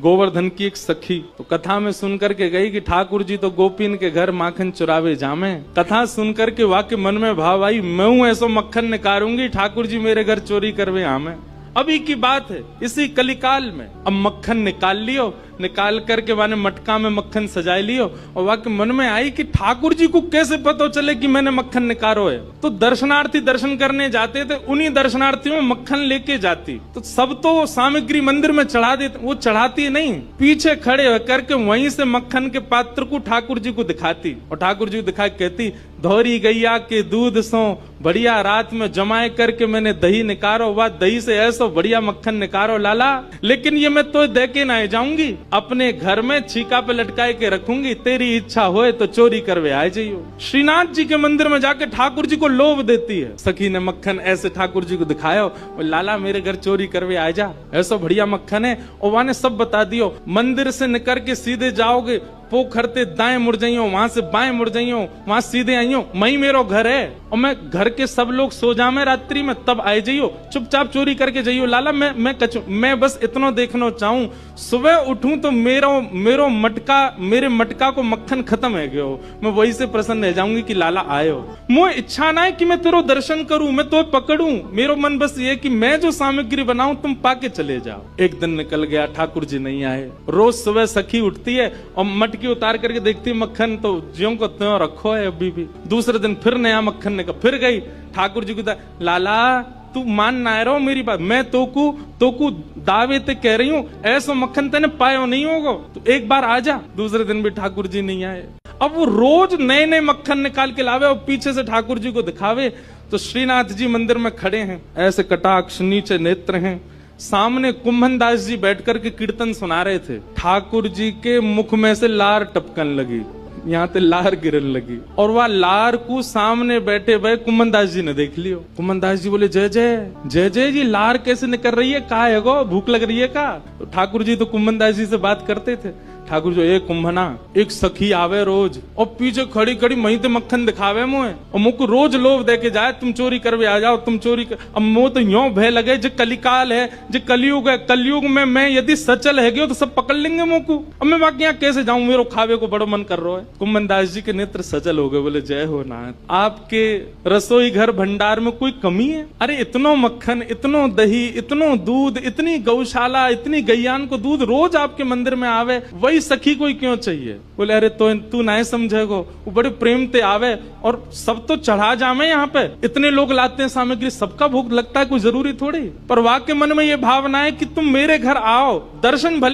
गोवर्धन की एक सखी तो कथा में सुनकर के गई कि ठाकुर जी तो गोपीन के घर माखन चुरावे जामे। कथा सुनकर के वाकई मन में भाव आई, मैं हूं ऐसो मक्खन निकारूंगी, ठाकुर जी मेरे घर चोरी करवे आमे। अभी की बात है, इसी कलिकाल में अब मक्खन निकाल लियो, निकाल करके माने मटका में मक्खन सजाए लियो और वाकई मन में आई कि ठाकुर जी को कैसे पता चले कि मैंने मक्खन निकालो है। तो दर्शनार्थी दर्शन करने जाते थे, उन्हीं दर्शनार्थियों में मक्खन लेके जाती। तो सब तो सामग्री मंदिर में चढ़ा देते, वो चढ़ाती नहीं, पीछे खड़े होकर के वहीं से मक्खन के पात्र को ठाकुर जी को दिखाती और ठाकुर जी को दिखा कहती, धोरी गैया के दूध सो बढ़िया रात में जमाए करके मैंने दही निकारो, वह दही से ऐसा बढ़िया मक्खन निकारो लाला, लेकिन ये मैं तो दे के ना जाऊंगी, अपने घर में छीका पे लटकाए के रखूंगी, तेरी इच्छा होए तो चोरी करवे आ जाइयो। श्रीनाथ जी के मंदिर में जाके ठाकुर जी को लोभ देती है। सखी ने मक्खन ऐसे ठाकुर जी को दिखाया और लाला मेरे घर चोरी करवे आ जा, ऐसा बढ़िया मक्खन है। और वहां ने सब बता दियो, मंदिर से निकल के सीधे जाओगे पोखर ते दाएं मुड़ जाइयो, वहां से बाएं मुड़ जाइयो, वहां सीधे आइयो, मई मेरो घर है और मैं घर के सब लोग सो जामे रात्रि में, तब आए जाइयो, चुपचाप चोरी करके जाइयो लाला। मैं बस इतना देखना चाहूं, सुबह उठूं तो मेरो मटका, मेरे मटका को मक्खन खत्म है गयो, मैं वही से प्रसन्न रह जाऊंगी कि लाला आयो। मुझे इच्छा ना है कि मैं तेरो दर्शन करूं, मैं तो पकड़ूं, मेरो मन बस ये कि मैं जो सामग्री बनाऊं तुम पाके चले जाओ। एक दिन निकल गया, ठाकुर जी नहीं आए। रोज सुबह सखी उठती है और मटकी उतार करके देखती मक्खन तो ज्यों को त्यों रखो है अभी भी। दूसरे दिन फिर नया मक्खन निकल, फिर गई ठाकुर जी को, लाला तू मान ना रहो मेरी बात, मैं तोकू दावे ते कह रही हूँ, ऐसा मक्खन तेने पायो नहीं होगा, तो एक बार आ जा। दूसरे दिन भी ठाकुर जी नहीं आए। अब वो रोज नए नए मक्खन निकाल के लावे और पीछे से ठाकुर जी को दिखावे। तो श्रीनाथ जी मंदिर में खड़े हैं, ऐसे कटाक्ष नीचे नेत्र हैं, सामने कुंभन दास जी बैठकर के कीर्तन सुना रहे थे। ठाकुर जी के मुख में से लार टपकन लगी, यहाँ पे लार गिरन लगी और वह लार को सामने बैठे भाई कुंभन दास जी ने देख लियो। कुंभन दास जी बोले, जय जय जय जय जी, लार कैसे निकल रही है, कहा है गो, भूख लग रही है का? तो ठाकुर जी तो कुंभन दास जी से बात करते थे। ठाकुर जो एक कुंभना, एक सखी आवे रोज और पीछे खड़ी खड़ी मही ते मक्खन दिखावे मुझे और मुझको रोज लोभ दे के जाए, तुम चोरी करवे आ जाओ, तुम चोरी कर। अब मुझ तो यो भय लगे, जो कलिकाल है, जो कलयुग है, कलयुग में मैं यदि सचल है गयो तो सब पकड़ लेंगे मुझको। अब मैं बाकी यहाँ कैसे जाऊं, मेरे खावे को बड़ो मन कर रहा है। कुंभन दास जी के नेत्र सचल हो गए, बोले जय हो नाथ, आपके रसोई घर भंडार में कोई कमी है? अरे इतनो मक्खन, इतनो दही, इतनो दूध, इतनी गौशाला, इतनी गैयान को दूध रोज आपके मंदिर में आवे, वही सखी कोई क्यों चाहिए? बोले अरे तो तू नहीं समझेगो, वो बड़े प्रेम ते आवे और सब तो चढ़ा जामे, यहाँ पे इतने लोग लाते हैं सामग्री, सबका भूख लगता है, कोई जरूरी थोड़ी। पर वाकई मन में ये भावना है कि तुम मेरे घर आओ, दर्शन भले